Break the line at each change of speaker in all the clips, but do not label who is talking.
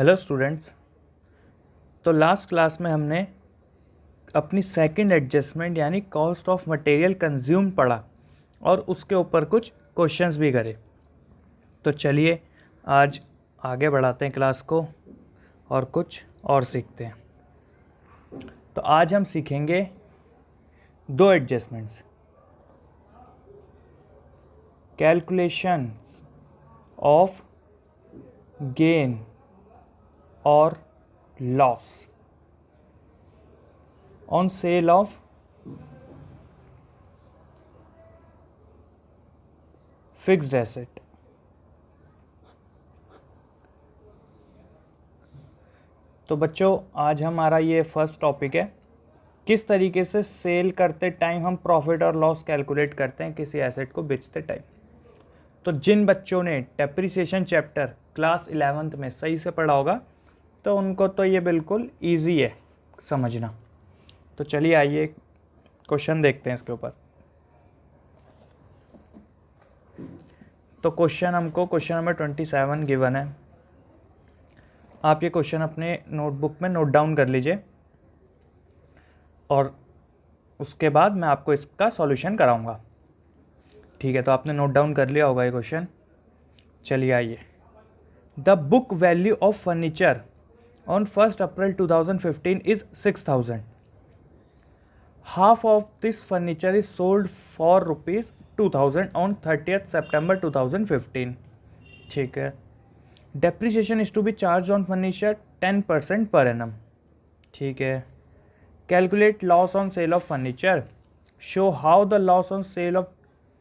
Hello students. तो last class में हमने अपनी सेकंड एडजस्टमेंट यानी कॉस्ट ऑफ मटेरियल कंज्यूम पढ़ा और उसके ऊपर कुछ क्वेश्चंस भी करे। तो चलिए आज आगे बढ़ाते हैं क्लास को और कुछ और सीखते हैं। तो आज हम सीखेंगे दो एडजस्टमेंट्स, कैलकुलेशन ऑफ गेन और loss on sale of fixed asset. तो बच्चों आज हमारा ये फर्स्ट टॉपिक है, किस तरीके से सेल करते टाइम हम प्रॉफिट और लॉस कैलकुलेट करते हैं किसी एसेट को बेचते टाइम। तो जिन बच्चों ने डेप्रिसिएशन चैप्टर क्लास 11th में सही से पढ़ा होगा तो उनको तो ये बिल्कुल इजी है समझना। तो चलिए आइए क्वेश्चन देखते हैं इसके ऊपर। तो क्वेश्चन नंबर 27 गिवन है। आप ये क्वेश्चन अपने नोटबुक में नोट डाउन कर लीजिए और उसके बाद मैं आपको इसका सॉल्यूशन कराऊंगा। ठीक है, तो आपने नोट डाउन कर लिया होगा ये क्वेश्चन। चलिए आइए। The book value of furniture on 1st April 2015 is 6,000. Half of this furniture is sold for rupees 2,000 on 30th September 2015. ठीक है। Depreciation is to be charged on furniture 10% per annum. ठीक है। Calculate loss on sale of furniture. Show how the loss on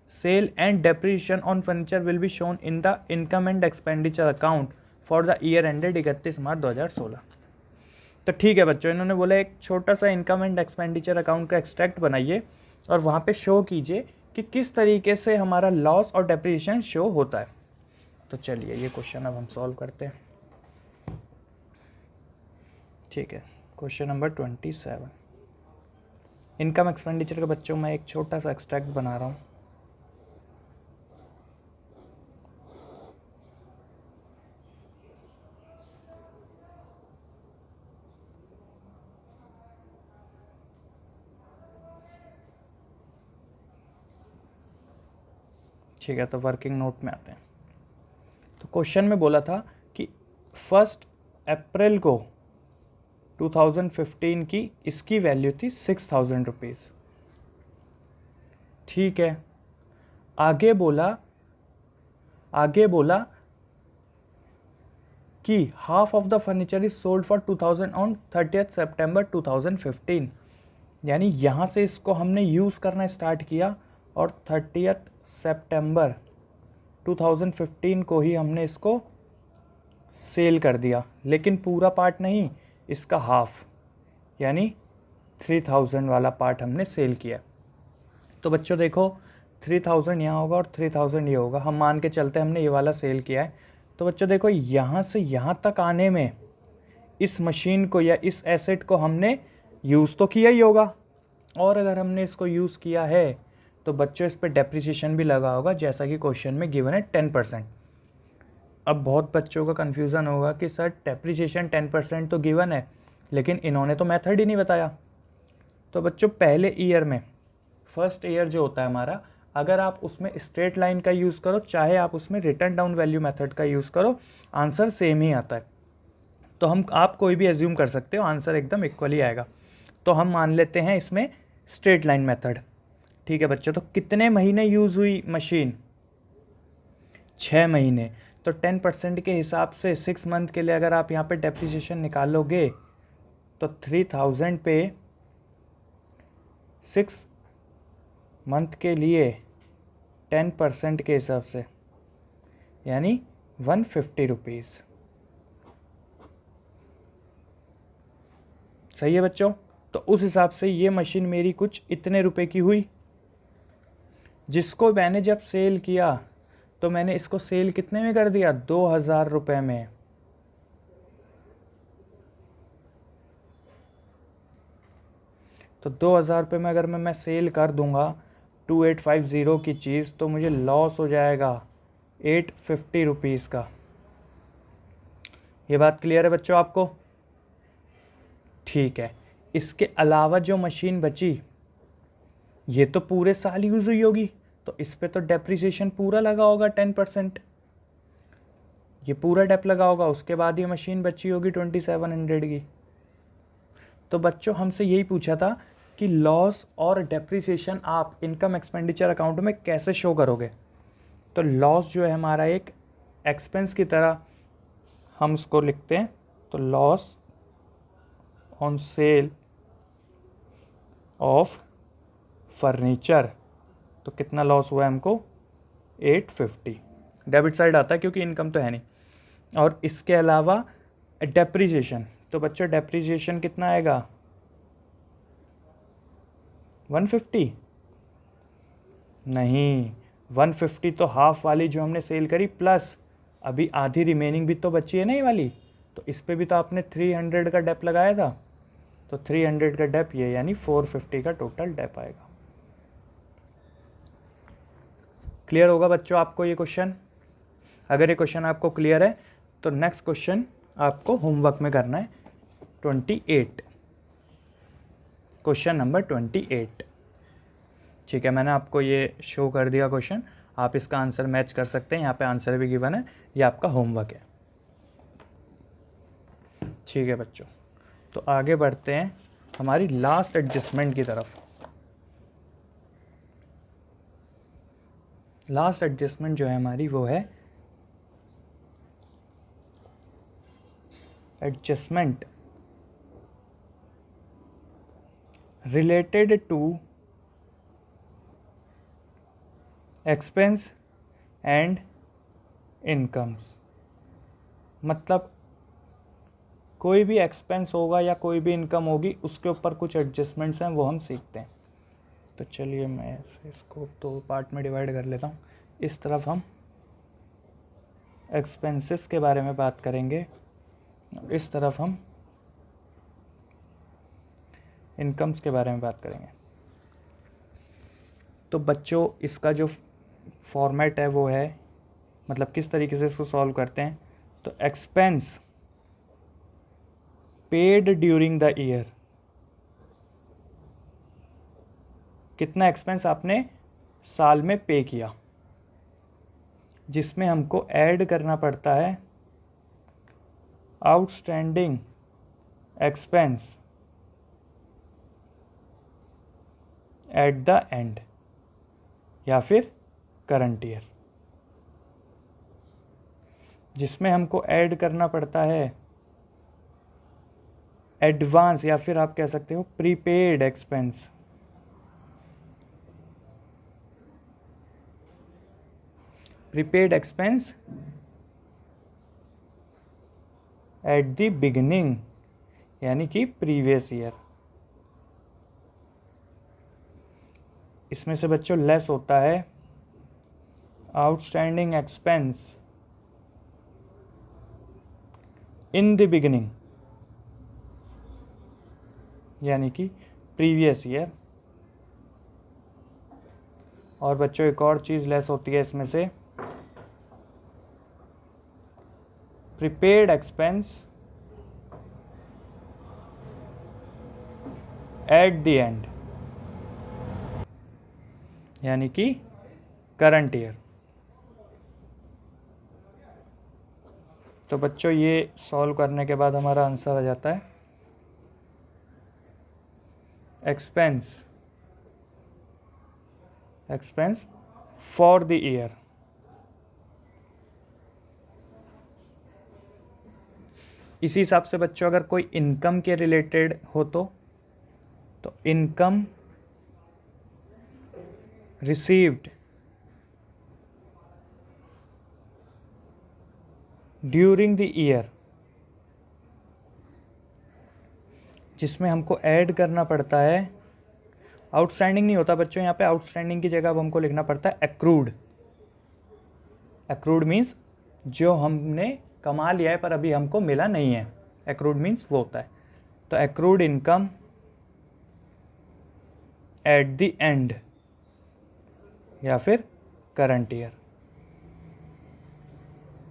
sale and depreciation on furniture will be shown in the income and expenditure account for the year ended 31 March 2016। तो ठीक है बच्चों, इन्होंने बोला एक छोटा सा इनकम एंड एक्सपेंडिचर अकाउंट का एक्सट्रैक्ट बनाइए और वहाँ पे शो कीजिए कि किस तरीके से हमारा लॉस और डेप्रिसिएशन शो होता है। तो चलिए ये क्वेश्चन अब हम सॉल्व करते हैं। ठीक है, क्वेश्चन नंबर 27 इनकम एक्सपेंडिचर का बच्चों मैं एक छोटा सा एक्सट्रैक्ट बना रहा हूँ। ठीक है, तो वर्किंग नोट में आते हैं। तो क्वेश्चन में बोला था कि 1 अप्रैल को 2015 की इसकी वैल्यू थी 6,000 रुपीज़। ठीक है, आगे बोला कि half of the furniture is sold for 2,000 on 30th September 2015। यानी यहाँ से इसको हमने यूज़ करना स्टार्ट किया और 30th September 2015 को ही हमने इसको सेल कर दिया, लेकिन पूरा पार्ट नहीं, इसका हाफ यानी 3,000 वाला पार्ट हमने सेल किया। तो बच्चों देखो 3,000 यहाँ होगा और 3,000 ये होगा। हम मान के चलते हमने ये वाला सेल किया है। तो बच्चों देखो यहाँ से यहाँ तक आने में इस मशीन को या इस एसेट को हमने यूज़ तो किया ही होगा, और अगर हमने इसको यूज़ किया है तो बच्चों इस पर डेप्रिसिएशन भी लगा होगा, जैसा कि क्वेश्चन में गिवन है 10%। अब बहुत बच्चों का कन्फ्यूज़न होगा कि सर डेप्रिसिएशन 10% तो गिवन है, लेकिन इन्होंने तो मेथड ही नहीं बताया। तो बच्चों पहले ईयर में, फर्स्ट ईयर जो होता है हमारा, अगर आप उसमें स्ट्रेट लाइन का यूज़ करो चाहे आप उसमें रिटर्न डाउन वैल्यू मेथड का यूज़ करो, आंसर सेम ही आता है। तो आप कोई भी एज्यूम कर सकते हो, आंसर एकदम इक्वली आएगा। तो हम मान लेते हैं इसमें स्ट्रेट लाइन मेथड। ठीक है बच्चों, तो कितने महीने यूज़ हुई मशीन? 6 महीने। तो 10% के हिसाब से 6 मंथ के लिए अगर आप यहाँ पे डेप्रिसिएशन निकालोगे तो 3,000 पे 6 मंथ के लिए 10% के हिसाब से यानी 150 रुपीज़। सही है बच्चों? तो उस हिसाब से ये मशीन मेरी कुछ इतने रुपए की हुई, जिसको मैंने जब सेल किया तो मैंने इसको सेल कितने में कर दिया? 2,000 रुपये में। तो 2,000 रुपये में अगर मैं सेल कर दूंगा 2850 की चीज़, तो मुझे लॉस हो जाएगा 850 रुपीज़ का। ये बात क्लियर है बच्चों आपको? ठीक है, इसके अलावा जो मशीन बची ये तो पूरे साल यूज हुई होगी, तो इस पे तो डेप्रिसिएशन पूरा लगा होगा 10%, ये पूरा डेप लगा होगा, उसके बाद ये मशीन बची होगी 2700 की। तो बच्चों हमसे यही पूछा था कि लॉस और डेप्रिसिएशन आप इनकम एक्सपेंडिचर अकाउंट में कैसे शो करोगे। तो लॉस जो है हमारा एक एक्सपेंस की तरह हम उसको लिखते हैं, तो loss on sale of furniture, तो कितना लॉस हुआ है हमको 850, डेबिट साइड आता है क्योंकि इनकम तो है नहीं। और इसके अलावा डेप्रिसिएशन, तो बच्चों डेप्रिसिएशन कितना आएगा 150? नहीं, 150 तो हाफ वाली जो हमने सेल करी प्लस अभी आधी रिमेनिंग भी तो बची है ना ये वाली, तो इस पे भी तो आपने 300 का डेप लगाया था, तो 300 का डेप ये, यानी 450 का टोटल डेप आएगा। क्लियर होगा बच्चों आपको ये क्वेश्चन? अगर ये क्वेश्चन आपको क्लियर है तो नेक्स्ट क्वेश्चन आपको होमवर्क में करना है 28, क्वेश्चन नंबर 28। ठीक है, मैंने आपको ये शो कर दिया क्वेश्चन, आप इसका आंसर मैच कर सकते हैं, यहाँ पे आंसर भी गिवन है, ये आपका होमवर्क है। ठीक है बच्चों, तो आगे बढ़ते हैं हमारी लास्ट एडजस्टमेंट की तरफ। लास्ट एडजस्टमेंट जो है हमारी वो है adjustment related to expense and incomes. मतलब कोई भी एक्सपेंस होगा या कोई भी इनकम होगी उसके ऊपर कुछ एडजस्टमेंट्स हैं, वो हम सीखते हैं। तो चलिए मैं इसको 2 पार्ट में डिवाइड कर लेता हूँ। इस तरफ हम एक्सपेंसेस के बारे में बात करेंगे, इस तरफ हम इनकम्स के बारे में बात करेंगे। तो बच्चों इसका जो फॉर्मेट है वो है, मतलब किस तरीके से इसको सॉल्व करते हैं, तो expense paid during the year, कितना एक्सपेंस आपने साल में पे किया, जिसमें हमको ऐड करना पड़ता है outstanding expense at the end या फिर करंट ईयर, जिसमें हमको ऐड करना पड़ता है एडवांस या फिर आप कह सकते हो prepaid expense, prepaid expense at the beginning, यानी कि प्रीवियस ईयर। इसमें से बच्चों लेस होता है outstanding expense in the beginning, यानी कि प्रीवियस ईयर। और बच्चों एक और चीज़ लेस होती है इसमें से, prepaid expense at the end, यानी कि करंट ईयर। तो बच्चों ये सॉल्व करने के बाद हमारा आंसर आ जाता है एक्सपेंस फॉर द ईयर। इसी हिसाब से बच्चों अगर कोई इनकम के रिलेटेड हो तो income received during the year, जिसमें हमको ऐड करना पड़ता है, आउटस्टैंडिंग नहीं होता बच्चों, यहाँ पे आउटस्टैंडिंग की जगह अब हमको लिखना पड़ता है एक्रूड। एक्रूड मीन्स जो हमने कमा लिया है पर अभी हमको मिला नहीं है, एक्रूड मीन्स वो होता है। तो accrued income at the end या फिर करंट ईयर।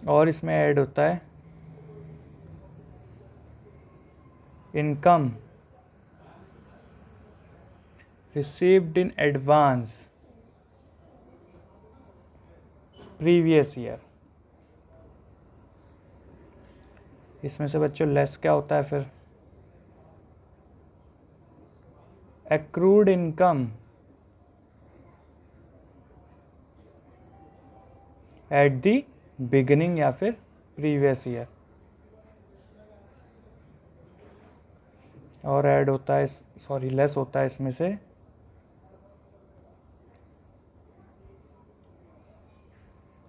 और इसमें ऐड होता है income received in advance previous year. इसमें से बच्चों लेस क्या होता है फिर? Accrued income at the beginning या फिर प्रीवियस ईयर। और ऐड होता है, सॉरी लेस होता है इसमें से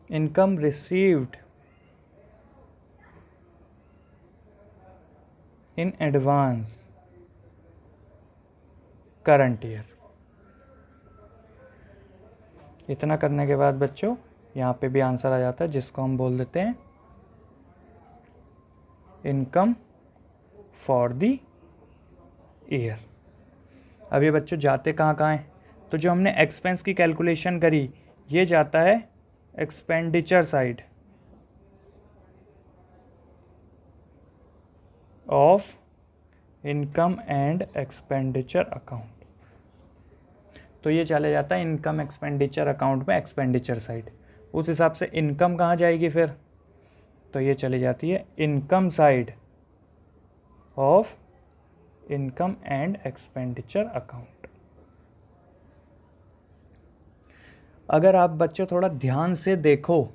income received in advance current year. इतना करने के बाद बच्चों यहाँ पे भी आंसर आ जाता है, जिसको हम बोल देते हैं इनकम फॉर द ईयर। अब ये बच्चों जाते कहाँ कहाँ हैं? तो जो हमने एक्सपेंस की कैलकुलेशन करी, ये जाता है expenditure side of income and expenditure account. तो ये चले जाता है इनकम एक्सपेंडिचर अकाउंट में, एक्सपेंडिचर साइड। उस हिसाब से इनकम कहाँ जाएगी फिर? तो ये चली जाती है income side of income and expenditure account. अगर आप बच्चों थोड़ा ध्यान से देखो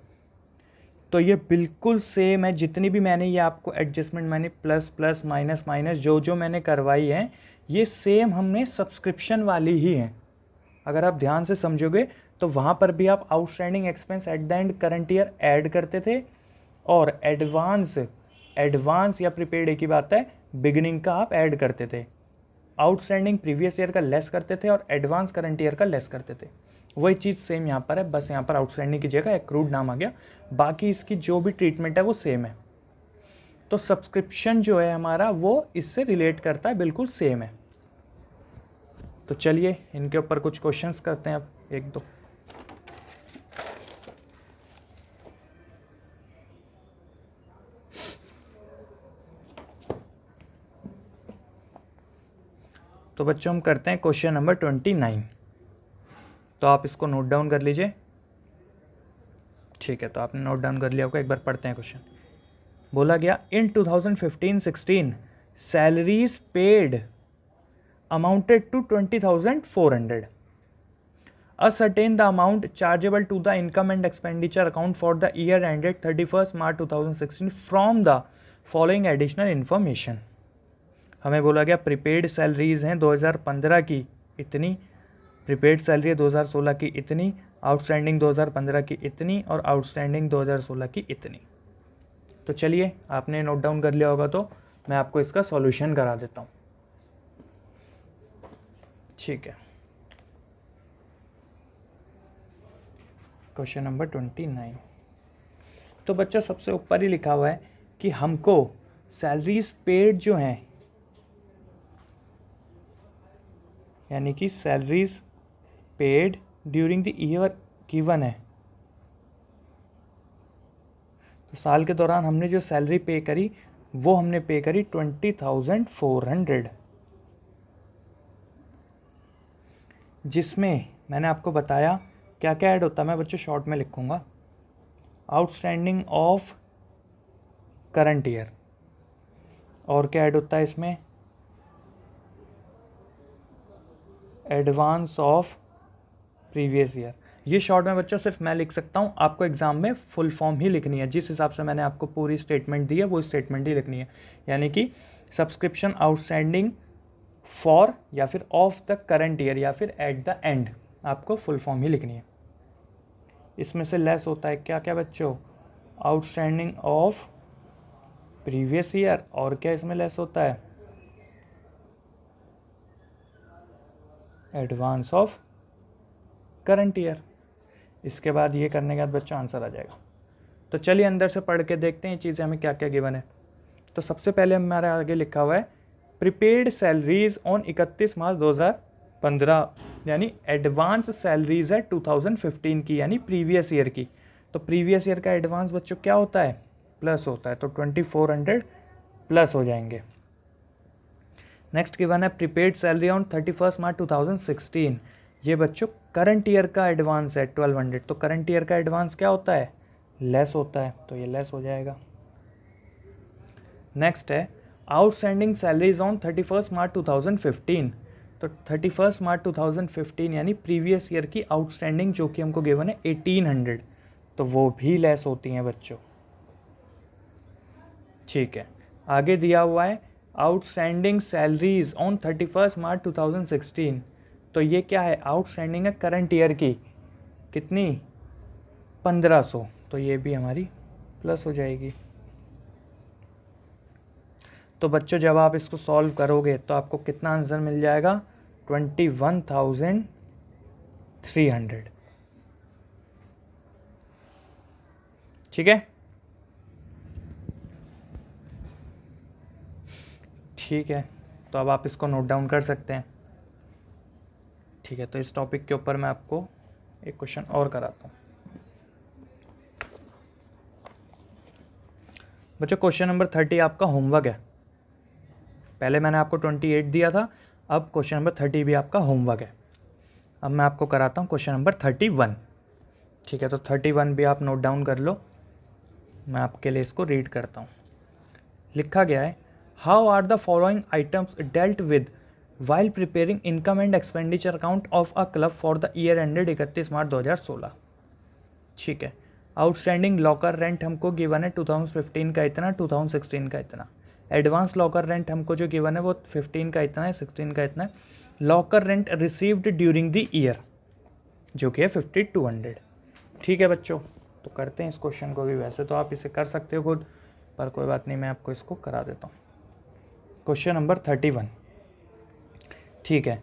तो ये बिल्कुल सेम है। जितनी भी मैंने ये आपको एडजस्टमेंट मैंने प्लस प्लस माइनस माइनस जो मैंने करवाई है, ये सेम हमने सब्सक्रिप्शन वाली ही है। अगर आप ध्यान से समझोगे तो वहाँ पर भी आप outstanding expense at the end current year add करते थे, और एडवांस या प्रीपेड एक ही बात है, बिगिनिंग का आप ऐड करते थे। आउटस्टैंडिंग प्रीवियस ईयर का लेस करते थे और एडवांस करंट ईयर का लेस करते थे। वही चीज़ सेम यहाँ पर है, बस यहाँ पर आउटस्टैंडिंग की जगह एक्रूड नाम आ गया। बाकी इसकी जो भी ट्रीटमेंट है वो सेम है। तो सब्सक्रिप्शन जो है हमारा वो इससे रिलेट करता है, बिल्कुल सेम है। तो चलिए इनके ऊपर कुछ क्वेश्चंस करते हैं अब एक दो। तो बच्चों हम करते हैं क्वेश्चन नंबर 29। तो आप इसको नोट डाउन कर लीजिए। ठीक है, तो आपने नोट डाउन कर लिया होगा। एक बार पढ़ते हैं क्वेश्चन। बोला गया in 2015-16 salaries paid amounted to 20,400। Ascertain the amount chargeable to the income and expenditure account for the year ended 31st March 2016 from the following additional information। हमें बोला गया प्रीपेड सैलरीज हैं 2015 की इतनी, प्रीपेड सैलरी है 2016 की इतनी, आउटस्टैंडिंग 2015 की इतनी और आउटस्टैंडिंग 2016 की इतनी। तो चलिए आपने नोट डाउन कर लिया होगा, तो मैं आपको इसका सॉल्यूशन करा देता हूँ। ठीक है, क्वेश्चन नंबर 29। तो बच्चा सबसे ऊपर ही लिखा हुआ है कि हमको सैलरीज पेड जो हैं, यानी कि salaries paid during the year given है। तो साल के दौरान हमने जो सैलरी पे करी वो हमने पे करी 20,400, जिसमें मैंने आपको बताया क्या क्या ऐड होता है। मैं बच्चों शॉर्ट में लिखूंगा, आउटस्टैंडिंग ऑफ करंट ईयर, और क्या ऐड होता है इसमें, एडवांस ऑफ प्रीवियस ईयर। ये शॉर्ट में बच्चों सिर्फ मैं लिख सकता हूँ, आपको एग्जाम में फुल फॉर्म ही लिखनी है। जिस हिसाब से मैंने आपको पूरी स्टेटमेंट दी है वो स्टेटमेंट ही लिखनी है, यानी कि सब्सक्रिप्शन आउटस्टैंडिंग फॉर या फिर ऑफ द करंट ईयर या फिर एट द एंड, आपको फुल फॉर्म ही लिखनी है। इसमें से लेस होता है क्या क्या बच्चों, आउटस्टैंडिंग ऑफ प्रीवियस ईयर, और क्या इसमें लेस होता है, एडवांस ऑफ करंट ईयर। इसके बाद ये करने के बाद बच्चों आंसर आ जाएगा। तो चलिए अंदर से पढ़ के देखते हैं चीज़ें हमें क्या क्या गिवन है। तो सबसे पहले हमारे आगे लिखा हुआ है प्रीपेड सैलरीज ऑन 31 मार्च 2015, यानी एडवांस सैलरीज है 2015 की, यानी प्रीवियस ईयर की। तो प्रीवियस ईयर का एडवांस बच्चों क्या होता है, प्लस होता है। तो 2400 प्लस हो जाएंगे। नेक्स्ट गिवन है प्रीपेड सैलरी ऑन 31 मार्च 2016। ये बच्चों करंट ईयर का एडवांस है 1200। तो करंट ईयर का एडवांस क्या होता है? लेस होता है, तो ये लेस हो जाएगा। नेक्स्ट है आउटस्टैंडिंग सैलरीज ऑन 31 मार्च 2015। तो 31 मार्च 2015 यानी प्रीवियस ईयर की आउटस्टैंडिंग जो कि हमको गिवन है 1800, तो वो भी लेस होती हैं बच्चों। ठीक है, आगे दिया हुआ है आउटस्टैंडिंग सैलरीज ऑन 31 मार्च 2016। तो ये क्या है? आउटस्टैंडिंग है करंट ईयर की, कितनी? 1500, तो ये भी हमारी प्लस हो जाएगी। तो बच्चों जब आप इसको सॉल्व करोगे तो आपको कितना आंसर मिल जाएगा? 21,300। ठीक है, ठीक है, तो अब आप इसको नोट डाउन कर सकते हैं। ठीक है, तो इस टॉपिक के ऊपर मैं आपको एक क्वेश्चन और कराता हूँ। बच्चों क्वेश्चन नंबर 30 आपका होमवर्क है। पहले मैंने आपको 28 दिया था, अब क्वेश्चन नंबर 30 भी आपका होमवर्क है। अब मैं आपको कराता हूँ क्वेश्चन नंबर 31। ठीक है, तो 31 भी आप नोट डाउन कर लो, मैं आपके लिए इसको रीड करता हूँ। लिखा गया है, how are the following items dealt with while preparing income and expenditure account of a club for the year ended 31 March 2016। ठीक है, आउटस्टैंडिंग लॉकर रेंट हमको गिवन है 2015 का इतना, 2016 का इतना। एडवांस लॉकर रेंट हमको जो गिवन है वो 15 का इतना है, 16 का इतना है। Locker rent received during the year जो कि है 5200। ठीक है बच्चों, तो करते हैं इस क्वेश्चन को भी। वैसे तो आप इसे कर सकते हो खुद, पर कोई बात नहीं, मैं आपको इसको करा देता हूँ। Question number 31। ठीक है,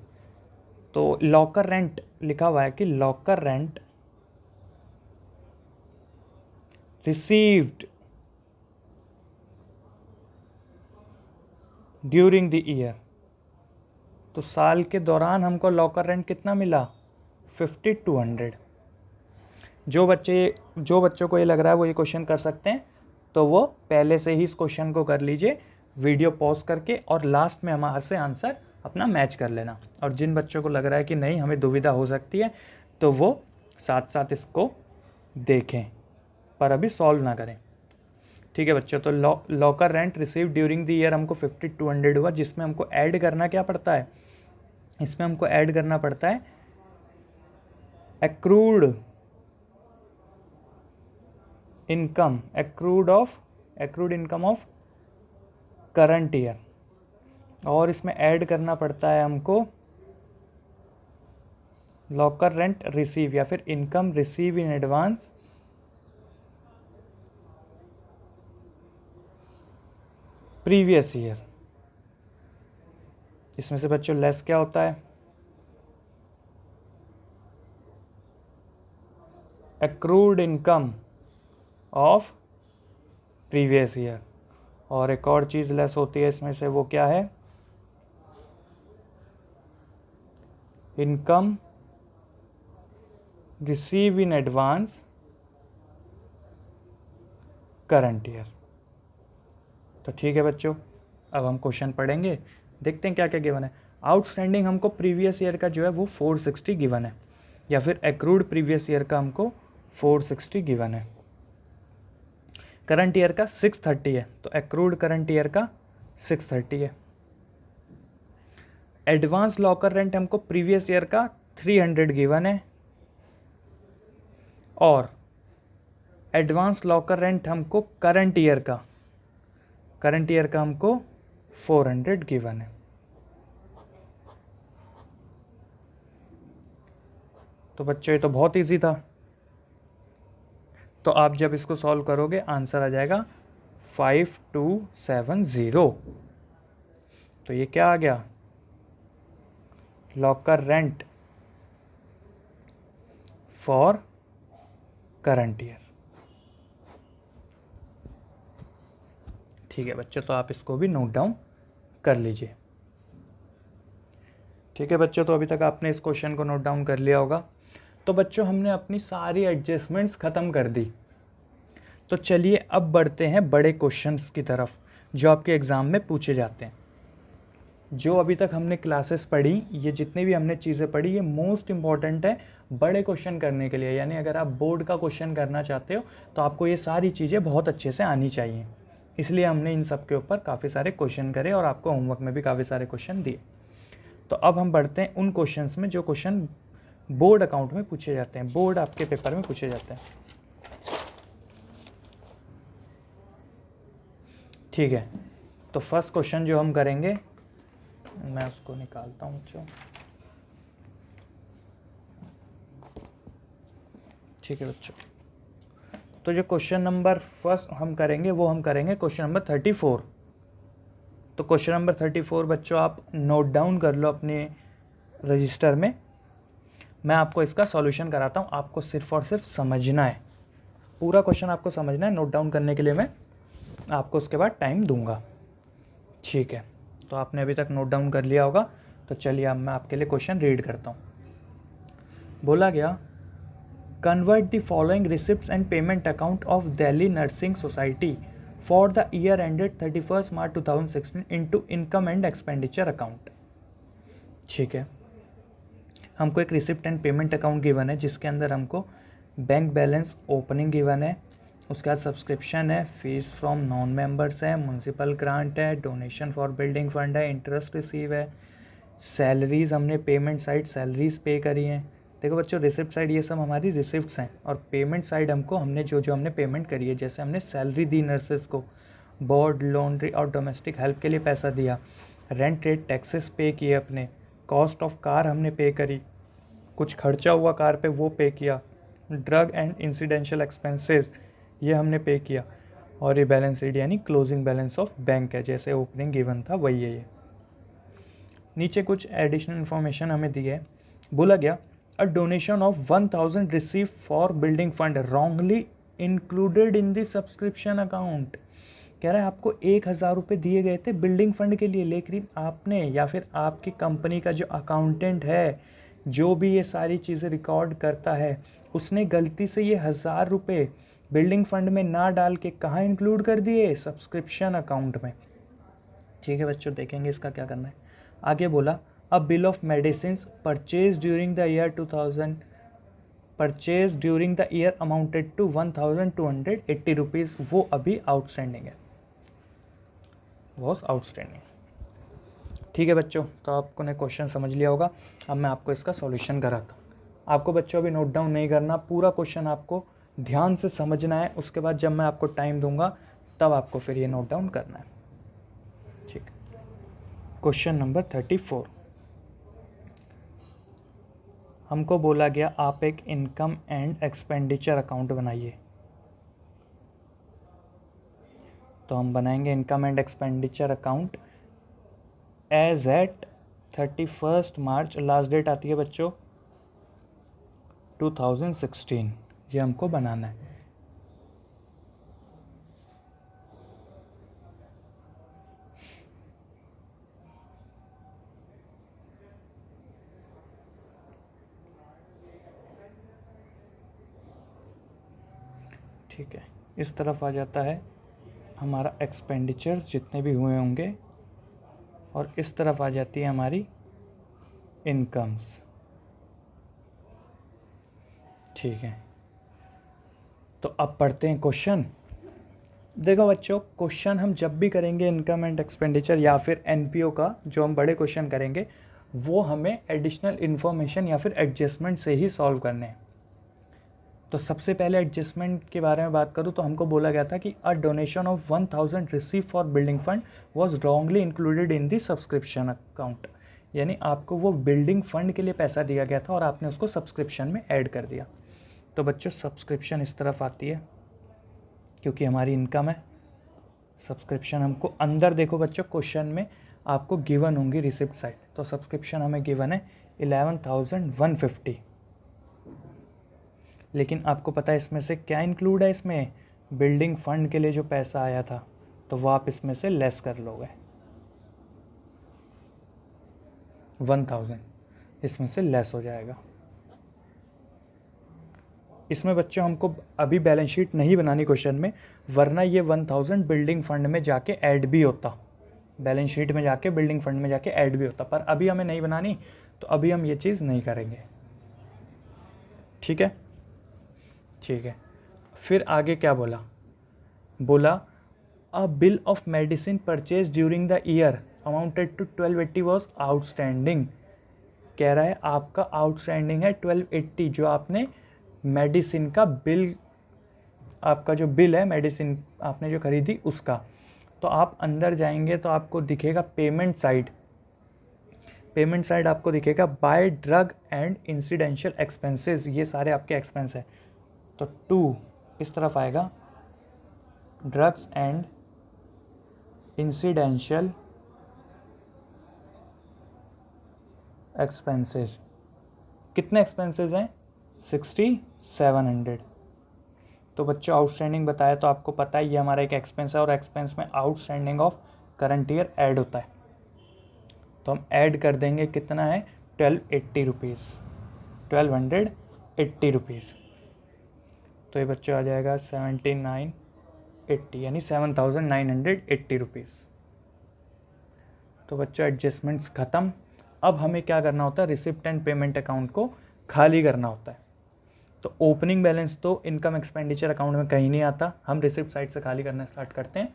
तो लॉकर रेंट लिखा हुआ है कि locker rent received during the year. तो साल के दौरान हमको लॉकर रेंट कितना मिला? 5200। जो बच्चों को ये लग रहा है वो ये क्वेश्चन कर सकते हैं, तो वो पहले से ही इस क्वेश्चन को कर लीजिए वीडियो पॉज करके, और लास्ट में हमारे से आंसर अपना मैच कर लेना। और जिन बच्चों को लग रहा है कि नहीं हमें दुविधा हो सकती है, तो वो साथ साथ इसको देखें पर अभी सॉल्व ना करें। ठीक है बच्चों, तो locker rent receive during the year हमको 5200 हुआ, जिसमें हमको ऐड करना क्या पड़ता है? इसमें हमको ऐड करना पड़ता है accrued income, accrued income of current year, और इसमें ऐड करना पड़ता है हमको लॉकर रेंट रिसीव या फिर income receive in advance previous year. इसमें से बच्चों लेस क्या होता है? Accrued income of previous year. और एक और चीज़ लेस होती है इसमें से, वो क्या है? Income receive in advance current year. तो ठीक है बच्चों, अब हम क्वेश्चन पढ़ेंगे, देखते हैं क्या क्या गिवन है। आउटस्टैंडिंग हमको प्रीवियस ईयर का जो है वो 460 गिवन है, या फिर एक्रूड प्रीवियस ईयर का हमको 460 गिवन है। करंट ईयर का 630 है, तो एक्रूड करंट ईयर का 630 है। एडवांस लॉकर रेंट हमको प्रीवियस ईयर का 300 गिवन है, और एडवांस लॉकर रेंट हमको करंट ईयर का हमको 400 गिवन है। तो बच्चों ये तो बहुत इजी था। तो आप जब इसको सॉल्व करोगे आंसर आ जाएगा 5270। तो ये क्या आ गया? Locker rent for current year. ठीक है बच्चों, तो आप इसको भी नोट डाउन कर लीजिए। ठीक है बच्चों, तो अभी तक आपने इस क्वेश्चन को नोट डाउन कर लिया होगा। तो बच्चों हमने अपनी सारी एडजस्टमेंट्स ख़त्म कर दी। तो चलिए अब बढ़ते हैं बड़े क्वेश्चंस की तरफ जो आपके एग्ज़ाम में पूछे जाते हैं। जो अभी तक हमने क्लासेस पढ़ी, ये जितने भी हमने चीज़ें पढ़ी, ये मोस्ट इम्पॉर्टेंट है बड़े क्वेश्चन करने के लिए। यानी अगर आप बोर्ड का क्वेश्चन करना चाहते हो तो आपको ये सारी चीज़ें बहुत अच्छे से आनी चाहिए। इसलिए हमने इन सब के ऊपर काफ़ी सारे क्वेश्चन करे और आपको होमवर्क में भी काफ़ी सारे क्वेश्चन दिए। तो अब हम बढ़ते हैं उन क्वेश्चंस में जो क्वेश्चन बोर्ड अकाउंट में पूछे जाते हैं, बोर्ड आपके पेपर में पूछे जाते हैं। ठीक है, तो फर्स्ट क्वेश्चन जो हम करेंगे, मैं उसको निकालता हूँ बच्चों। ठीक है बच्चों, तो जो क्वेश्चन नंबर फर्स्ट हम करेंगे वो हम करेंगे क्वेश्चन नंबर 34। तो क्वेश्चन नंबर 34 बच्चों आप नोट डाउन कर लो अपने रजिस्टर में। मैं आपको इसका सॉल्यूशन कराता हूँ, आपको सिर्फ और सिर्फ समझना है, पूरा क्वेश्चन आपको समझना है। नोट डाउन करने के लिए मैं आपको उसके बाद टाइम दूंगा। ठीक है, तो आपने अभी तक नोट डाउन कर लिया होगा, तो चलिए अब मैं आपके लिए क्वेश्चन रीड करता हूँ। बोला गया, convert the following receipts and payment account of Delhi nursing society for the year ended 31 March 2016 into income and expenditure account. ठीक है, हमको एक receipt and payment account given है जिसके अंदर हमको बैंक बैलेंस ओपनिंग गिवन है, उसके बाद सब्सक्रिप्शन है, फीस फ्रॉम नॉन मेंबर्स है, म्यूनसिपल ग्रांट है, डोनेशन फॉर बिल्डिंग फंड है, इंटरेस्ट रिसीव है, सैलरीज हमने पेमेंट साइड सैलरीज पे करी हैं। देखो बच्चों, रिसिप्ट साइड ये सब हमारी रिसिप्ट्स हैं, और पेमेंट साइड हमको हमने जो हमने पेमेंट करी है, जैसे हमने सैलरी दी नर्सेस को, बोर्ड, लॉन्ड्री और डोमेस्टिक हेल्प के लिए पैसा दिया, रेंट रेट टैक्सेस पे किए अपने, कॉस्ट ऑफ कार हमने पे करी, कुछ खर्चा हुआ कार पे वो पे किया, ड्रग एंड इंसिडेंशियल एक्सपेंसेस ये हमने पे किया, और ये बैलेंस शीट यानी क्लोजिंग बैलेंस ऑफ बैंक है, जैसे ओपनिंग गिवन था वही है ये। नीचे कुछ एडिशनल इन्फॉर्मेशन हमें दी है। बोला गया, अ donation of 1000 receive for building fund wrongly included in the subscription account. कह रहा है आपको 1000 रुपये दिए गए थे बिल्डिंग फंड के लिए, लेकिन आपने या फिर आपकी कंपनी का जो अकाउंटेंट है, जो भी ये सारी चीज़ें रिकॉर्ड करता है, उसने गलती से ये 1000 रुपये बिल्डिंग फंड में ना डाल के कहाँ इंक्लूड कर दिए, सब्सक्रिप्शन अकाउंट में। ठीक है बच्चों, देखेंगे इसका क्या करना है। आगे बोला, a bill of medicine purchase during the year amounted to 1280 rupees, वो अभी आउटस्टैंडिंग है, वॉज आउटस्टैंडिंग। ठीक है बच्चों, तो आपको ने क्वेश्चन समझ लिया होगा। अब मैं आपको इसका सॉल्यूशन कराता हूँ। आपको बच्चों अभी नोट डाउन नहीं करना, पूरा क्वेश्चन आपको ध्यान से समझना है, उसके बाद जब मैं आपको टाइम दूंगा तब आपको फिर ये नोट डाउन करना है। ठीक, क्वेश्चन नंबर 34 हमको बोला गया, आप एक इनकम एंड एक्सपेंडिचर अकाउंट बनाइए। तो हम बनाएंगे income and expenditure account as at 31 March, last date आती है बच्चों 2016, ये हमको बनाना है। ठीक है, इस तरफ आ जाता है हमारा एक्सपेंडिचर्स जितने भी हुए होंगे, और इस तरफ आ जाती है हमारी इनकम्स। ठीक है, तो अब पढ़ते हैं क्वेश्चन। देखो बच्चों, क्वेश्चन हम जब भी करेंगे इनकम एंड एक्सपेंडिचर या फिर एनपीओ का, जो हम बड़े क्वेश्चन करेंगे, वो हमें एडिशनल इन्फॉर्मेशन या फिर एडजस्टमेंट से ही सॉल्व करने हैं। तो सबसे पहले एडजस्टमेंट के बारे में बात करूँ तो हमको बोला गया था कि अ donation of 1000 receive for building fund was wrongly included in the subscription account, यानी आपको वो बिल्डिंग फंड के लिए पैसा दिया गया था और आपने उसको सब्सक्रिप्शन में ऐड कर दिया। तो बच्चों सब्सक्रिप्शन इस तरफ आती है क्योंकि हमारी इनकम है, सब्सक्रिप्शन हमको अंदर, देखो बच्चों क्वेश्चन में आपको गिवन होंगी रिसिप्ट साइड, तो सब्सक्रिप्शन हमें गिवन है 11,150, लेकिन आपको पता है इसमें से क्या इंक्लूड है, इसमें बिल्डिंग फंड के लिए जो पैसा आया था, तो वो आप इसमें से लेस कर लोगे, 1000 इसमें से लेस हो जाएगा। इसमें बच्चों हमको अभी बैलेंस शीट नहीं बनानी क्वेश्चन में, वरना ये 1000 बिल्डिंग फंड में जाके ऐड भी होता, बैलेंस शीट में जाके बिल्डिंग फंड में जाके ऐड भी होता, पर अभी हमें नहीं बनानी, तो अभी हम ये चीज़ नहीं करेंगे। ठीक है, ठीक है। फिर आगे क्या बोला, बोला a bill of medicine purchase during the year amounted to 1280 was outstanding. कह रहा है आपका आउटस्टैंडिंग है 1280, जो आपने मेडिसिन का बिल, आपका जो बिल है मेडिसिन आपने जो खरीदी उसका। तो आप अंदर जाएंगे तो आपको दिखेगा पेमेंट साइड, पेमेंट साइड आपको दिखेगा by drug and incidental expenses, ये सारे आपके एक्सपेंस है। तो 2 इस तरफ आएगा, ड्रग्स एंड इंसिडेंशियल एक्सपेंसेस। कितने एक्सपेंसेस हैं, 6700। तो बच्चों आउटस्टैंडिंग बताया तो आपको पता है ये हमारा एक एक्सपेंस है, और एक्सपेंस में outstanding of current year add होता है। तो हम ऐड कर देंगे, कितना है 1280 रुपीज़, 1280 रुपीज़। तो ये बच्चों आ जाएगा 7980, यानी 7980 रुपीज़। तो बच्चों एडजस्टमेंट्स ख़त्म। अब हमें क्या करना होता है, रिसिप्ट एंड पेमेंट अकाउंट को खाली करना होता है। तो ओपनिंग बैलेंस तो इनकम एक्सपेंडिचर अकाउंट में कहीं नहीं आता, हम रिसिप्ट साइड से खाली करना स्टार्ट करते हैं।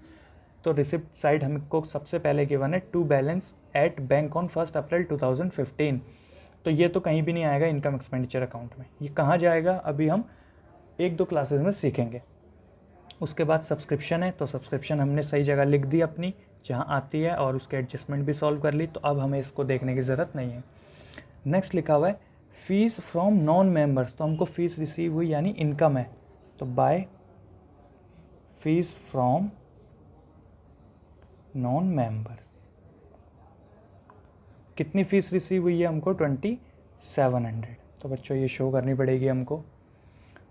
तो रिसिप्ट साइड हमको सबसे पहले गिवन है to balance at bank on 1 April 2015। तो ये तो कहीं भी नहीं आएगा इनकम एक्सपेंडिचर अकाउंट में, ये कहाँ जाएगा अभी हम 1-2 क्लासेस में सीखेंगे। उसके बाद सब्सक्रिप्शन है, तो सब्सक्रिप्शन हमने सही जगह लिख दी अपनी जहाँ आती है, और उसके एडजस्टमेंट भी सॉल्व कर ली, तो अब हमें इसको देखने की ज़रूरत नहीं है। नेक्स्ट लिखा हुआ है फीस फ्रॉम नॉन मेंबर्स, तो हमको फीस रिसीव हुई यानी इनकम है, तो by fees from non member. कितनी फीस रिसीव हुई है हमको, 2700। तो बच्चों ये शो करनी पड़ेगी हमको।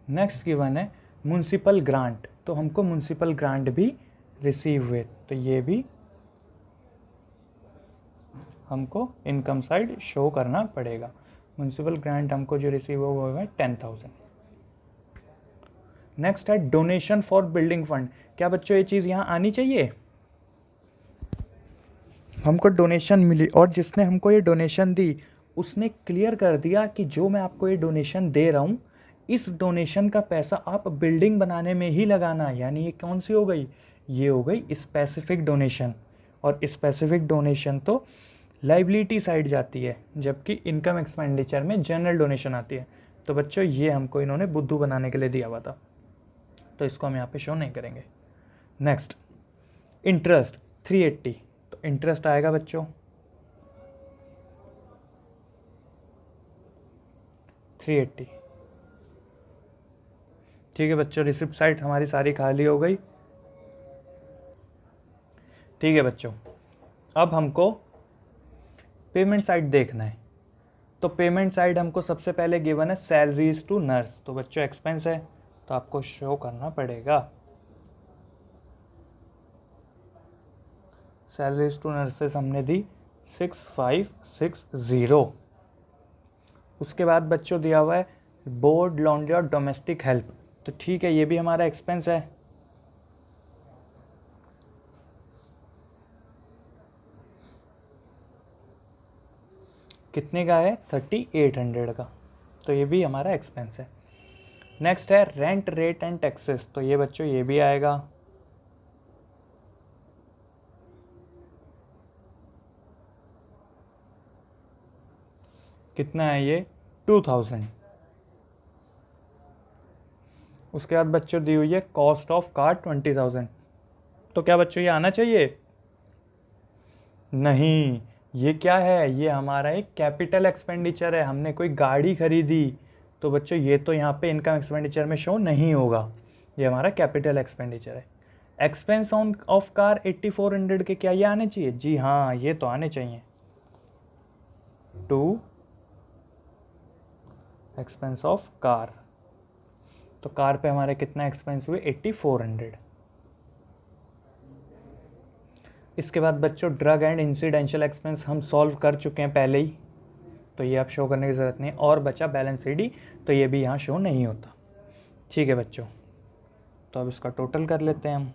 नेक्स्ट गिवन है म्युनिसिपल ग्रांट, तो हमको म्युनिसिपल ग्रांट भी रिसीव हुए, तो ये भी हमको इनकम साइड शो करना पड़ेगा। म्युनिसिपल ग्रांट हमको जो रिसीव हुआ वो है 10,000। नेक्स्ट है डोनेशन फॉर बिल्डिंग फंड। क्या बच्चों ये चीज़ यहाँ आनी चाहिए, हमको डोनेशन मिली और जिसने हमको ये डोनेशन दी उसने क्लियर कर दिया कि जो मैं आपको ये डोनेशन दे रहा हूँ, इस डोनेशन का पैसा आप बिल्डिंग बनाने में ही लगाना। यानी ये कौन सी हो गई, ये हो गई स्पेसिफिक डोनेशन, और स्पेसिफिक डोनेशन तो लाइबिलिटी साइड जाती है, जबकि इनकम एक्सपेंडिचर में जनरल डोनेशन आती है। तो बच्चों ये हमको इन्होंने बुद्धू बनाने के लिए दिया हुआ था, तो इसको हम यहाँ पे शो नहीं करेंगे। नेक्स्ट इंटरेस्ट 380, तो इंटरेस्ट आएगा बच्चों 380। ठीक है बच्चों, रिसिप्ट साइड हमारी सारी खाली हो गई। ठीक है बच्चों, अब हमको पेमेंट साइड देखना है। तो पेमेंट साइड हमको सबसे पहले गिवन है सैलरीज टू नर्स, तो बच्चों एक्सपेंस है तो आपको शो करना पड़ेगा। सैलरीज टू नर्सेस हमने दी 6560। उसके बाद बच्चों दिया हुआ है बोर्ड लॉन्ड्री और डोमेस्टिक हेल्प, तो ठीक है ये भी हमारा एक्सपेंस है। कितने का है, 3800 का, तो ये भी हमारा एक्सपेंस है। नेक्स्ट है रेंट रेट एंड टैक्सेस, तो ये बच्चों ये भी आएगा। कितना है ये, 2000। उसके बाद बच्चों दी हुई है कॉस्ट ऑफ कार 20,000, तो क्या बच्चों ये आना चाहिए, नहीं, ये क्या है, ये हमारा एक कैपिटल एक्सपेंडिचर है, हमने कोई गाड़ी खरीदी, तो बच्चों ये तो यहाँ पे इनकम एक्सपेंडिचर में शो नहीं होगा, ये हमारा कैपिटल एक्सपेंडिचर है। एक्सपेंस ऑन ऑफ कार 8400 के क्या ये आने चाहिए, जी हाँ ये तो आने चाहिए। टू एक्सपेंस ऑफ कार, तो कार पे हमारे कितना एक्सपेंस हुए 8400। इसके बाद बच्चों ड्रग एंड इंसिडेंशियल एक्सपेंस हम सॉल्व कर चुके हैं पहले ही, तो ये अब शो करने की ज़रूरत नहीं है। और बचा बैलेंस सीडी, तो ये भी यहाँ शो नहीं होता। ठीक है बच्चों, तो अब इसका टोटल कर लेते हैं हम।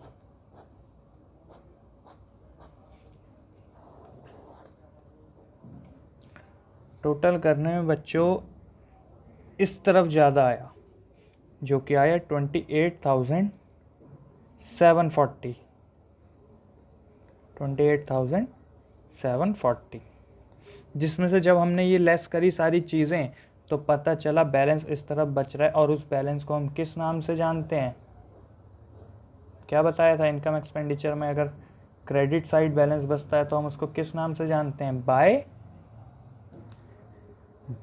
टोटल करने में बच्चों इस तरफ ज़्यादा आया, जो कि आया 28,740, 28,740, जिसमें से जब हमने ये लेस करी सारी चीज़ें तो पता चला बैलेंस इस तरफ बच रहा है। और उस बैलेंस को हम किस नाम से जानते हैं? क्या बताया था इनकम एक्सपेंडिचर में? अगर क्रेडिट साइड बैलेंस बचता है तो हम उसको किस नाम से जानते हैं? By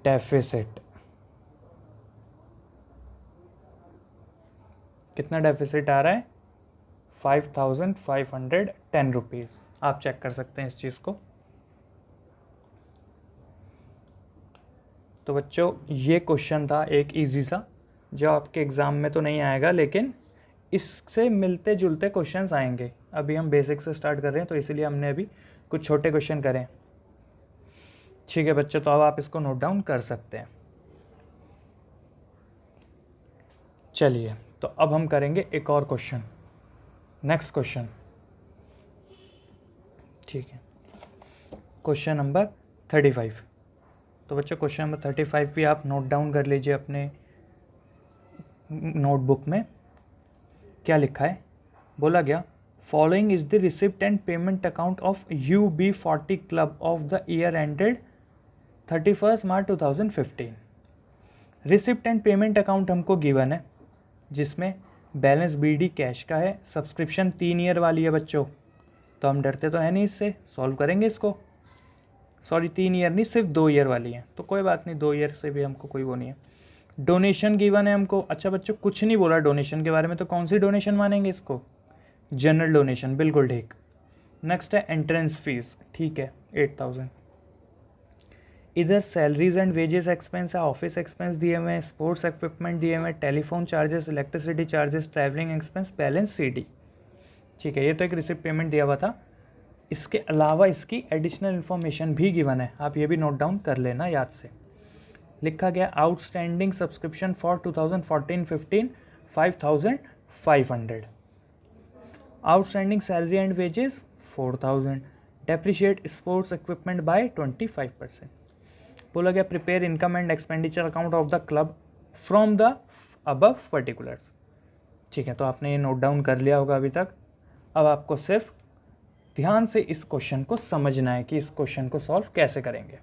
deficit. कितना डेफिसिट आ रहा है? 5,510 रुपीज़। आप चेक कर सकते हैं इस चीज़ को। तो बच्चों ये क्वेश्चन था एक इजी सा, जो आपके एग्ज़ाम में तो नहीं आएगा, लेकिन इससे मिलते जुलते क्वेश्चंस आएंगे। अभी हम बेसिक से स्टार्ट कर रहे हैं तो इसीलिए हमने अभी कुछ छोटे क्वेश्चन करें। ठीक है बच्चों, तो अब आप इसको नोट डाउन कर सकते हैं। चलिए, तो अब हम करेंगे एक और क्वेश्चन, नेक्स्ट क्वेश्चन। ठीक है, क्वेश्चन नंबर 35। तो बच्चों क्वेश्चन नंबर 35 भी आप नोट डाउन कर लीजिए अपने नोटबुक में। क्या लिखा है? बोला गया, following is the receipt and payment account of UB40 club of the year ended 31 March 2015। Receipt and payment account हमको गिवन है, जिसमें बैलेंस BD कैश का है, सब्सक्रिप्शन 3 ईयर वाली है बच्चों, तो हम डरते तो है नहीं इससे, सॉल्व करेंगे इसको। सॉरी 3 ईयर नहीं, सिर्फ 2 ईयर वाली है, तो कोई बात नहीं, 2 ईयर से भी हमको कोई वो नहीं है। डोनेशन गिवन है हमको। अच्छा बच्चों कुछ नहीं बोला डोनेशन के बारे में, तो कौन सी डोनेशन मानेंगे इसको? जनरल डोनेशन, बिल्कुल ठीक। नेक्स्ट है एंट्रेंस फीस, ठीक है 8,000। इधर सैलरीज एंड वेजेस एक्सपेंस है, ऑफिस एक्सपेंस दिए हुए हैं, स्पोर्ट्स इक्विपमेंट दिए हुए हैं, telephone charges, electricity charges, travelling expense, balance CD। ठीक है, ये तो एक रिसिप्ट पेमेंट दिया हुआ था। इसके अलावा इसकी एडिशनल इन्फॉर्मेशन भी गिवन है, आप ये भी नोट डाउन कर लेना याद से। लिखा गया outstanding subscription for 2014-15 5,500, outstanding salary and wages 4,000, depreciate sports equipment by 25%। बोला गया prepare income and expenditure account of the club from the above particulars. ठीक है, तो आपने ये नोट डाउन कर लिया होगा अभी तक। अब आपको सिर्फ ध्यान से इस क्वेश्चन को समझना है कि इस क्वेश्चन को सॉल्व कैसे करेंगे।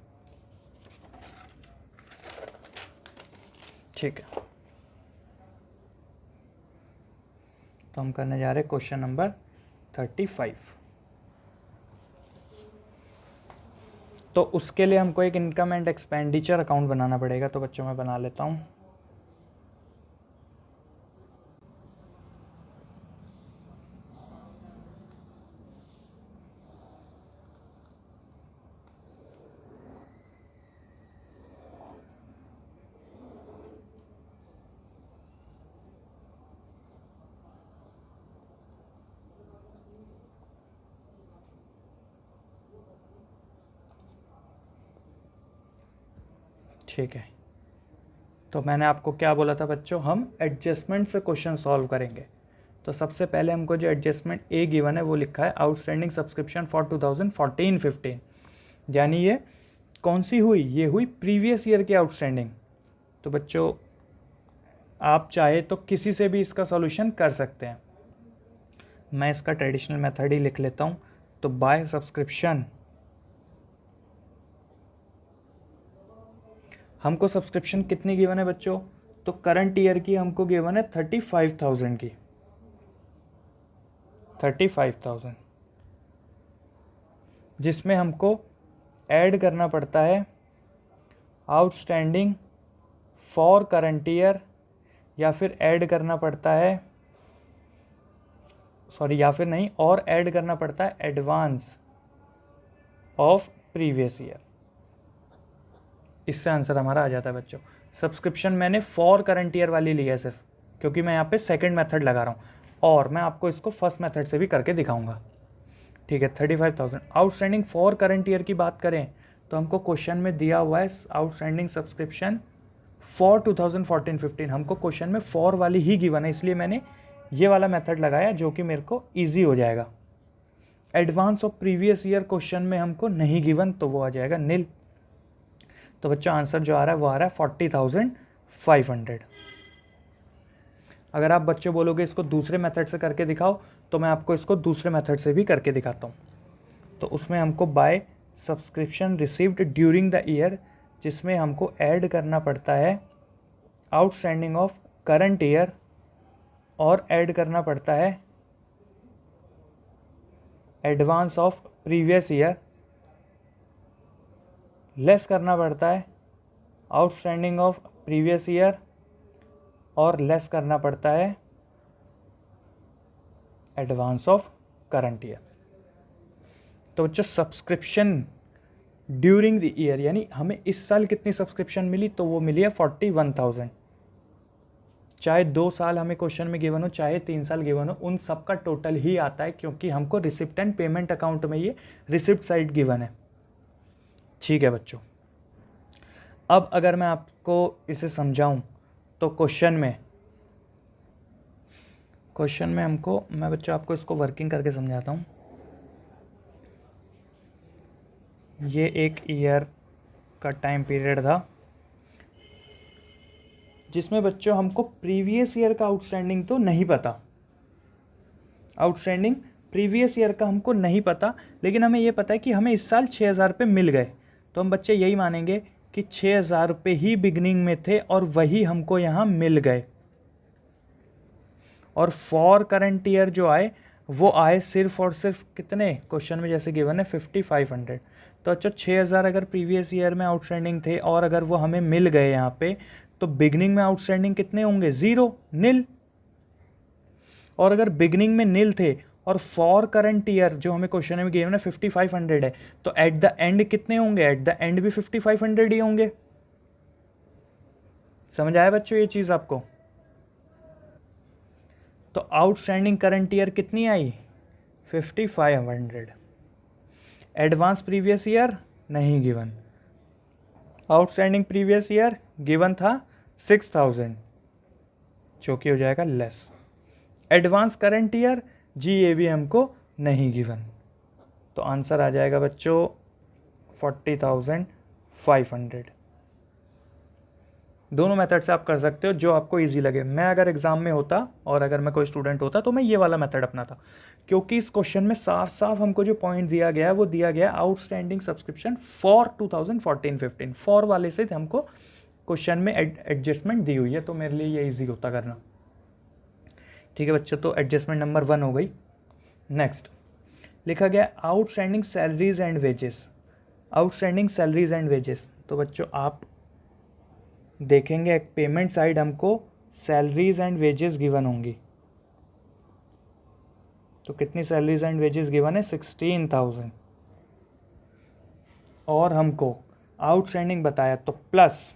ठीक है, तो हम करने जा रहे हैं क्वेश्चन नंबर 35। तो उसके लिए हमको एक इनकम एंड एक्सपेंडिचर अकाउंट बनाना पड़ेगा, तो बच्चों मैं बना लेता हूँ। ठीक है, तो मैंने आपको क्या बोला था बच्चों, हम एडजस्टमेंट से क्वेश्चन सॉल्व करेंगे। तो सबसे पहले हमको जो एडजस्टमेंट ए गिवन है वो लिखा है आउटस्टैंडिंग सब्सक्रिप्शन फॉर 2014-15, यानी ये कौन सी हुई? ये हुई प्रीवियस ईयर की आउटस्टैंडिंग। तो बच्चों आप चाहे तो किसी से भी इसका सॉल्यूशन कर सकते हैं। मैं इसका ट्रेडिशनल मेथड ही लिख लेता हूँ। तो बाय सब्सक्रिप्शन, हमको सब्सक्रिप्शन कितनी गिवन है बच्चों? तो करंट ईयर की हमको गिवन है 35,000 की, 35,000, जिसमें हमको ऐड करना पड़ता है आउटस्टैंडिंग फॉर करंट ईयर, या फिर ऐड करना पड़ता है, सॉरी या फिर नहीं, और ऐड करना पड़ता है एडवांस ऑफ प्रीवियस ईयर। इससे आंसर हमारा आ जाता है बच्चों। सब्सक्रिप्शन मैंने फॉर करंट ईयर वाली ली है सिर्फ, क्योंकि मैं यहाँ पे सेकंड मेथड लगा रहा हूँ, और मैं आपको इसको फर्स्ट मेथड से भी करके दिखाऊंगा। ठीक है, 35,000 आउटस्टैंडिंग फॉर करंट ईयर की बात करें तो हमको क्वेश्चन में दिया हुआ है आउटस्टैंडिंग सब्सक्रिप्शन फॉर 2014-15, हमको क्वेश्चन में फॉर वाली ही गिवन है, इसलिए मैंने ये वाला मेथड लगाया जो कि मेरे को ईजी हो जाएगा। Advance of previous year question में हमको नहीं गिवन, तो वो आ जाएगा नील। तो बच्चों आंसर जो आ रहा है वो आ रहा है 40,500। अगर आप बच्चों बोलोगे इसको दूसरे मेथड से करके दिखाओ, तो मैं आपको इसको दूसरे मेथड से भी करके दिखाता हूँ। तो उसमें हमको by subscription received during the year, जिसमें हमको ऐड करना पड़ता है आउटस्टैंडिंग ऑफ करंट ईयर और ऐड करना पड़ता है advance of previous year, less करना पड़ता है आउटस्टैंडिंग ऑफ प्रीवियस ईयर और लेस करना पड़ता है एडवांस ऑफ करंट ईयर। तो बच्चों सब्सक्रिप्शन ड्यूरिंग द ईयर यानी हमें इस साल कितनी सब्सक्रिप्शन मिली, तो वो मिली है 41,000। चाहे 2 साल हमें क्वेश्चन में गिवन हो, चाहे 3 साल गिवन हो, उन सब का टोटल ही आता है, क्योंकि हमको रिसिप्ट एंड पेमेंट अकाउंट में ये रिसिप्ट साइड गिवन है। ठीक है बच्चों, अब अगर मैं आपको इसे समझाऊं तो क्वेश्चन में हमको, मैं बच्चों आपको इसको वर्किंग करके समझाता हूं। ये एक ईयर का टाइम पीरियड था जिसमें बच्चों हमको प्रीवियस ईयर का आउटस्टैंडिंग तो नहीं पता, आउटस्टैंडिंग प्रीवियस ईयर का हमको नहीं पता, लेकिन हमें ये पता है कि हमें इस साल 6,000 रुपये मिल गए। तो हम बच्चे यही मानेंगे कि 6,000 रुपये ही बिगनिंग में थे और वही हमको यहाँ मिल गए। और फॉर करंट ईयर जो आए वो आए सिर्फ और सिर्फ कितने, क्वेश्चन में जैसे गिवन है 5,500। तो अच्छा 6,000 अगर प्रीवियस ईयर में आउटस्टैंडिंग थे और अगर वो हमें मिल गए यहाँ पे, तो बिगनिंग में आउटस्टैंडिंग कितने होंगे, 0, नील। और अगर बिगनिंग में नील थे और फॉर करंट ईयर जो हमें क्वेश्चन में गिवन है 5,500 है, तो एट द एंड कितने होंगे, एट द एंड भी 5,500 ही होंगे। समझ आया बच्चों ये चीज आपको? तो आउटस्टैंडिंग करंट ईयर कितनी आई, 5,500। एडवांस प्रीवियस ईयर नहीं given, outstanding previous year given था 6,000, जो कि हो जाएगा लेस। एडवांस करंट ईयर जी ये भी हमको नहीं गिवन, तो आंसर आ जाएगा बच्चों 40,500। दोनों मेथड से आप कर सकते हो, जो आपको इजी लगे। मैं अगर एग्जाम में होता और अगर मैं कोई स्टूडेंट होता तो मैं ये वाला मेथड अपनाता, क्योंकि इस क्वेश्चन में साफ साफ हमको जो पॉइंट दिया गया है वो दिया गया है आउटस्टैंडिंग सब्सक्रिप्शन फॉर 2014-15। फॉर वाले से हमको क्वेश्चन में एडजस्टमेंट दी हुई है, तो मेरे लिए ये ईजी होता करना। ठीक है बच्चों, तो एडजस्टमेंट नंबर 1 हो गई। नेक्स्ट लिखा गया outstanding salaries and wages. Outstanding salaries and wages, तो बच्चों आप देखेंगे एक पेमेंट साइड हमको सैलरीज एंड वेजेस गिवन होंगी। तो कितनी सैलरीज एंड वेजेस गिवन है, 16,000। और हमको आउटस्टैंडिंग बताया, तो प्लस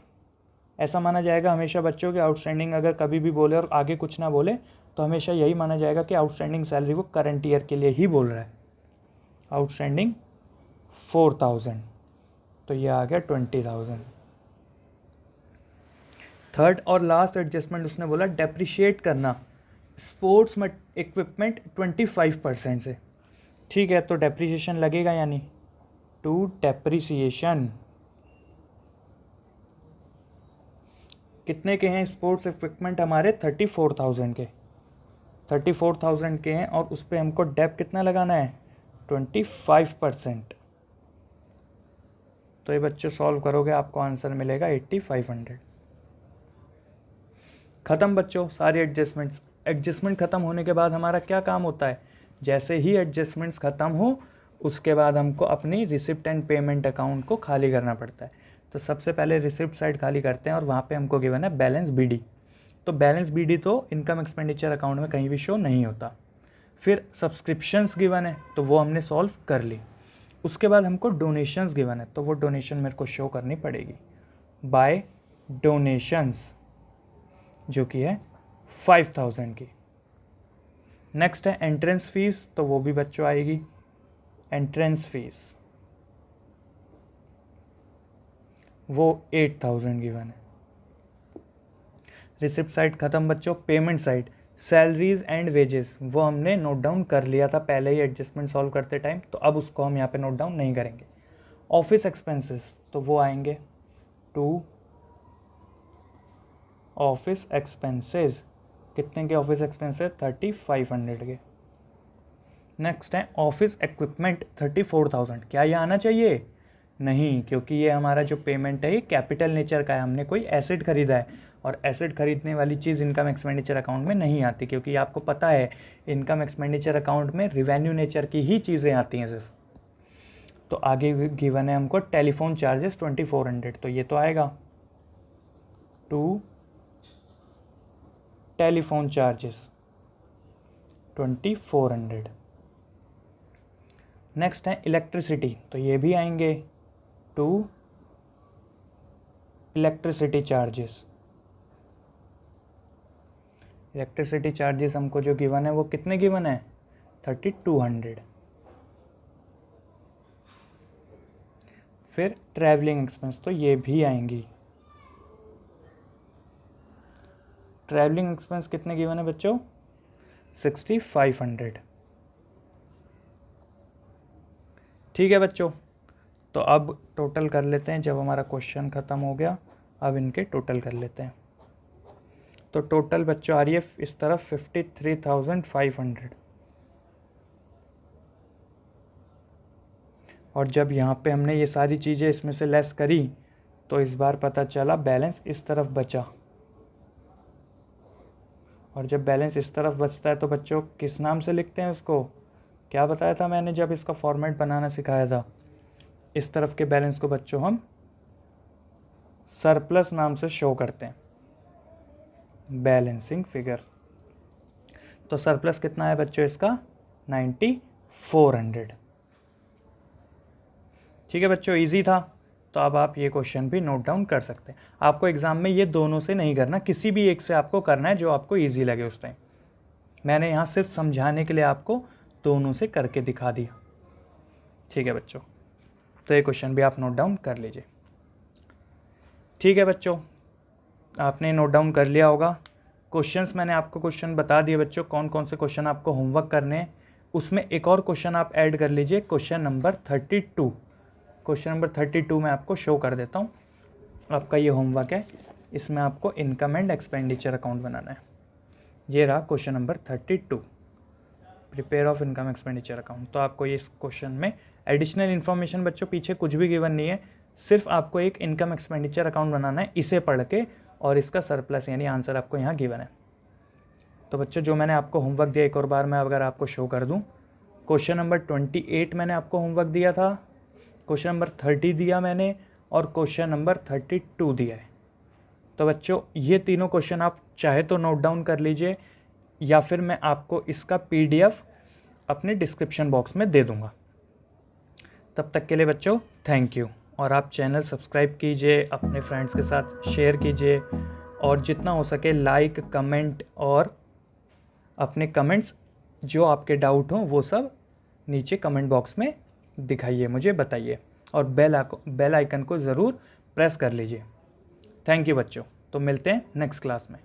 ऐसा माना जाएगा हमेशा बच्चों के आउटस्टैंडिंग अगर कभी भी बोले और आगे कुछ ना बोले तो हमेशा यही माना जाएगा कि आउटस्टैंडिंग सैलरी वो करंट ईयर के लिए ही बोल रहा है। आउटस्टैंडिंग 4,000, तो ये आ गया 20,000। थर्ड और लास्ट एडजस्टमेंट उसने बोला डेप्रिशिएट करना स्पोर्ट्स इक्विपमेंट 25% से। ठीक है, तो डेप्रिसिएशन लगेगा, यानी टू डेप्रिसिएशन कितने के हैं स्पोर्ट्स इक्विपमेंट हमारे, 34,000 के, 34,000 के हैं, और उस पर हमको डेप कितना लगाना है, 25%। तो ये बच्चे सॉल्व करोगे आपको आंसर मिलेगा 8,500। खत्म बच्चों सारी एडजस्टमेंट्स। एडजस्टमेंट खत्म होने के बाद हमारा क्या काम होता है, जैसे ही एडजस्टमेंट्स खत्म हो उसके बाद हमको अपनी रिसिप्ट एंड पेमेंट अकाउंट को खाली करना पड़ता है। तो सबसे पहले रिसिप्ट साइड खाली करते हैं और वहाँ पे हमको गिवन है बैलेंस बीडी। तो बैलेंस बीडी तो इनकम एक्सपेंडिचर अकाउंट में कहीं भी शो नहीं होता। फिर सब्सक्रिप्शंस गिवन है तो वो हमने सॉल्व कर ली। उसके बाद हमको डोनेशंस गिवन है, तो वो डोनेशन मेरे को शो करनी पड़ेगी बाय डोनेशंस, जो कि है 5,000 की। नेक्स्ट है एंट्रेंस फीस, तो वो भी बच्चों आएगी एंट्रेंस फीस, वो 8,000 गिवन है। रिसिप्ट साइड खत्म बच्चों। Payment side salaries and wages वो हमने नोट डाउन कर लिया था पहले ही एडजस्टमेंट सॉल्व करते टाइम, तो अब उसको हम यहाँ पे नोट डाउन नहीं करेंगे। ऑफिस एक्सपेंसेस तो वो आएंगे टू ऑफिस एक्सपेंसेस, कितने के ऑफिस एक्सपेंसेस? 3500 के। नेक्स्ट है ऑफिस इक्विपमेंट 34,000, क्या ये आना चाहिए? नहीं, क्योंकि ये हमारा जो पेमेंट है ये कैपिटल नेचर का है, हमने कोई एसेट खरीदा है, और एसेट खरीदने वाली चीज़ इनकम एक्सपेंडिचर अकाउंट में नहीं आती, क्योंकि आपको पता है इनकम एक्सपेंडिचर अकाउंट में रिवेन्यू नेचर की ही चीज़ें आती हैं सिर्फ। तो आगे गिवन है हमको टेलीफोन चार्जेस 2400, तो ये तो आएगा टू टेलीफोन चार्जेस 2400। नेक्स्ट है इलेक्ट्रिसिटी, तो ये भी आएंगे to electricity charges. Electricity charges हमको जो गिवन है वो कितने गिवन है? 3200। फिर ट्रैवलिंग एक्सपेंस, तो ये भी आएंगी। ट्रैवलिंग एक्सपेंस कितने गिवन है बच्चों? 6500। ठीक है बच्चों, तो अब टोटल कर लेते हैं। जब हमारा क्वेश्चन ख़त्म हो गया, अब इनके टोटल कर लेते हैं। तो टोटल बच्चों आ रही है इस तरफ 53,500, और जब यहाँ पे हमने ये सारी चीज़ें इसमें से लेस करी तो इस बार पता चला बैलेंस इस तरफ बचा। और जब बैलेंस इस तरफ बचता है तो बच्चों किस नाम से लिखते हैं उसको? क्या बताया था मैंने जब इसका फॉर्मेट बनाना सिखाया था? इस तरफ के बैलेंस को बच्चों हम सरप्लस नाम से शो करते हैं, बैलेंसिंग फिगर। तो सरप्लस कितना है बच्चों इसका? 9400। ठीक है बच्चों, इजी था। तो अब आप ये क्वेश्चन भी नोट डाउन कर सकते हैं। आपको एग्जाम में ये दोनों से नहीं करना, किसी भी एक से आपको करना है जो आपको इजी लगे उस टाइम। मैंने यहाँ सिर्फ समझाने के लिए आपको दोनों से करके दिखा दिया। ठीक है बच्चों, तो ये क्वेश्चन भी आप नोट डाउन कर लीजिए। ठीक है बच्चों, आपने नोट डाउन कर लिया होगा। क्वेश्चंस मैंने आपको क्वेश्चन बता दिए बच्चों, कौन कौन से क्वेश्चन आपको होमवर्क करने हैं। उसमें एक और क्वेश्चन आप ऐड कर लीजिए, क्वेश्चन नंबर 32। क्वेश्चन नंबर 32 मैं आपको शो कर देता हूँ। आपका ये होमवर्क है, इसमें आपको इनकम एंड एक्सपेंडिचर अकाउंट बनाना है। ये रहा question number 32, prepare of income expenditure account. तो आपको ये इस क्वेश्चन में एडिशनल इन्फॉर्मेशन बच्चों पीछे कुछ भी गिवन नहीं है, सिर्फ आपको एक इनकम एक्सपेंडिचर अकाउंट बनाना है, इसे पढ़ के, और इसका सरप्लस यानी आंसर आपको यहाँ गिवन है। तो बच्चों जो मैंने आपको होमवर्क दिया एक और बार मैं अगर आपको शो कर दूँ, क्वेश्चन नंबर 28 मैंने आपको होमवर्क दिया था, क्वेश्चन नंबर 30 दिया मैंने, और क्वेश्चन नंबर 32 दिया है। तो बच्चों ये तीनों क्वेश्चन आप चाहे तो नोट डाउन कर लीजिए, या फिर मैं आपको इसका PDF अपने डिस्क्रिप्शन बॉक्स में दे दूंगा। तब तक के लिए बच्चों थैंक यू। और आप चैनल सब्सक्राइब कीजिए, अपने फ्रेंड्स के साथ शेयर कीजिए, और जितना हो सके लाइक, कमेंट, और अपने कमेंट्स जो आपके डाउट हों वो सब नीचे कमेंट बॉक्स में दिखाइए, मुझे बताइए, और बेल आइकन को ज़रूर प्रेस कर लीजिए। थैंक यू बच्चों, तो मिलते हैं नेक्स्ट क्लास में।